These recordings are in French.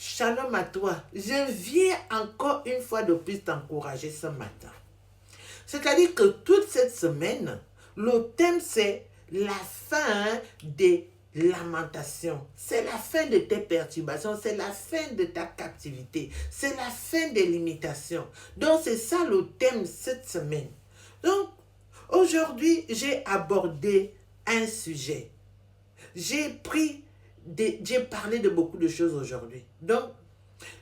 Shalom à toi. Je viens encore une fois de plus t'encourager ce matin. C'est-à-dire que toute cette semaine, le thème c'est la fin des lamentations. C'est la fin de tes perturbations, c'est la fin de ta captivité, c'est la fin des limitations. Donc c'est ça le thème cette semaine. Donc aujourd'hui, j'ai abordé un sujet. J'ai parlé de beaucoup de choses aujourd'hui. Donc,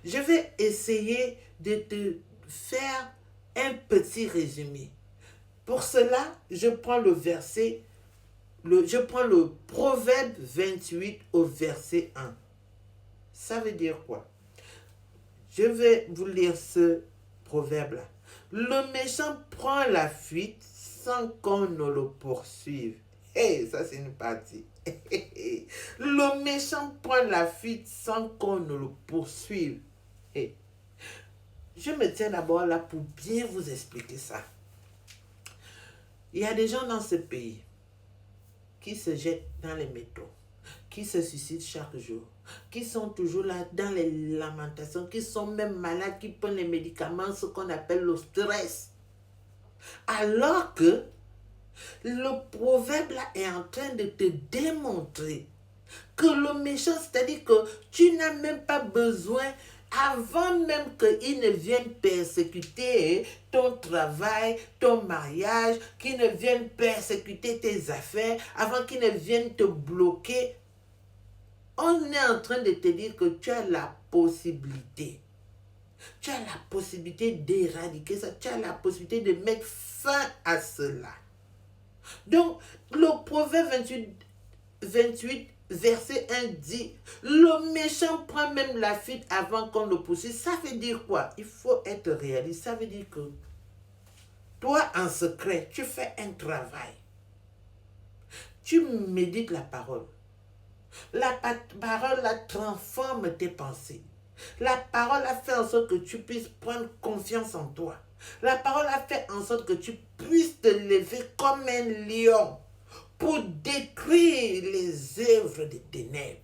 je vais essayer de te faire un petit résumé. Pour cela, je prends le Proverbe 28 au verset 1. Ça veut dire quoi? Je vais vous lire ce proverbe-là. Le méchant prend la fuite sans qu'on ne le poursuive. Hey, ça c'est une partie. Le méchant prend la fuite sans qu'on ne le poursuive. Hey. Je me tiens d'abord là pour bien vous expliquer ça. Il y a des gens dans ce pays qui se jettent dans les métros, qui se suicident chaque jour, qui sont toujours là dans les lamentations, qui sont même malades, qui prennent les médicaments, ce qu'on appelle le stress. Alors que le proverbe là est en train de te démontrer que le méchant, c'est-à-dire que tu n'as même pas besoin, avant même qu'il ne vienne persécuter ton travail, ton mariage, qu'il ne vienne persécuter tes affaires, avant qu'il ne vienne te bloquer, on est en train de te dire que tu as la possibilité. Tu as la possibilité d'éradiquer ça. Tu as la possibilité de mettre fin à cela. Donc, le Proverbe 28 verset 1 dit, le méchant prend même la fuite avant qu'on le poursuive. Ça veut dire quoi? Il faut être réaliste. Ça veut dire que toi, en secret, tu fais un travail. Tu médites la parole. La parole la transforme tes pensées. La parole a fait en sorte que tu puisses prendre confiance en toi. La parole a fait en sorte que tu puisses te lever comme un lion pour détruire les œuvres des ténèbres.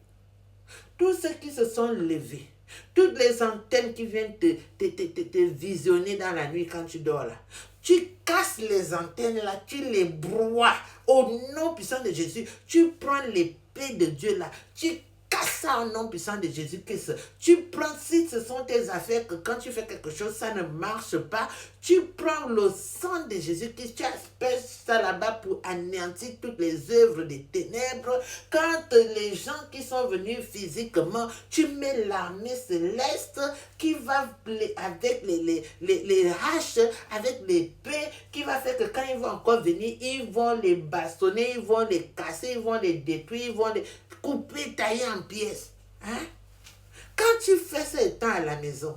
Tous ceux qui se sont levés, toutes les antennes qui viennent te visionner dans la nuit quand tu dors là, tu casses les antennes là, tu les broies au nom puissant de Jésus. Tu prends l'épée de Dieu là, tu casses ça au nom puissant de Jésus-Christ. Tu prends, si ce sont tes affaires, que quand tu fais quelque chose, ça ne marche pas, tu prends le sang de Jésus-Christ, tu asperges ça là-bas pour anéantir toutes les œuvres des ténèbres. Quand les gens qui sont venus physiquement, tu mets l'armée céleste qui va avec les haches, avec l'épée, qui va faire que quand ils vont encore venir, ils vont les bastonner, ils vont les casser, ils vont les détruire, ils vont les couper, tailler en pièces. Hein? Quand tu fais ce temps à la maison,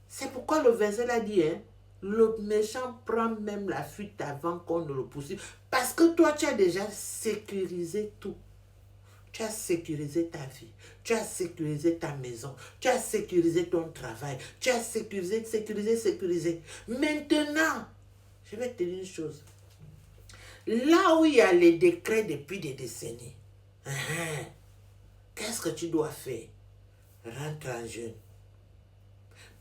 c'est pourquoi le verset l'a dit, hein? Le méchant prend même la fuite avant qu'on ne le poursuive. Parce que toi, tu as déjà sécurisé tout. Tu as sécurisé ta vie. Tu as sécurisé ta maison. Tu as sécurisé ton travail. Tu as sécurisé. Maintenant, je vais te dire une chose. Là où il y a les décrets depuis des décennies, qu'est-ce que tu dois faire? Rentre en jeûne.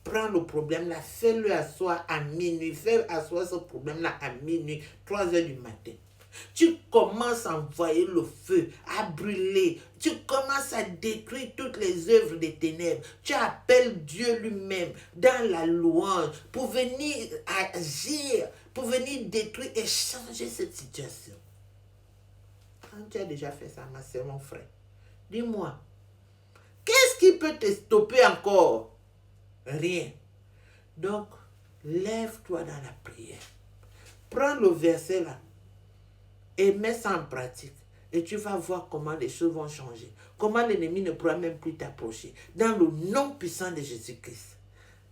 Prends le problème là, fais-le asseoir à minuit. Fais asseoir ce problème là à minuit, 3 heures du matin. Tu commences à envoyer le feu, à brûler. Tu commences à détruire toutes les œuvres des ténèbres. Tu appelles Dieu lui-même dans la louange pour venir agir, pour venir détruire et changer cette situation. Quand tu as déjà fait ça, ma soeur, mon frère, dis-moi, qu'est-ce qui peut te stopper encore? Rien. Donc, lève-toi dans la prière. Prends le verset là et mets ça en pratique. Et tu vas voir comment les choses vont changer. Comment l'ennemi ne pourra même plus t'approcher. Dans le nom puissant de Jésus-Christ.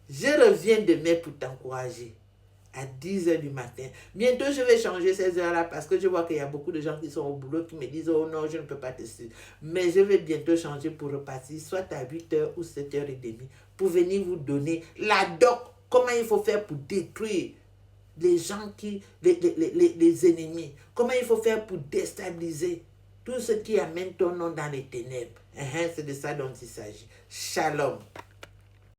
Je reviens demain pour t'encourager. À 10 heures du matin. Bientôt, je vais changer ces heures-là parce que je vois qu'il y a beaucoup de gens qui sont au boulot qui me disent « Oh non, je ne peux pas te suivre. » Mais je vais bientôt changer pour repartir, soit à 8h ou 7h30, pour venir vous donner la doc. Comment il faut faire pour détruire les gens les ennemis. Comment il faut faire pour déstabiliser tout ce qui amène ton nom dans les ténèbres. C'est de ça dont il s'agit. Shalom.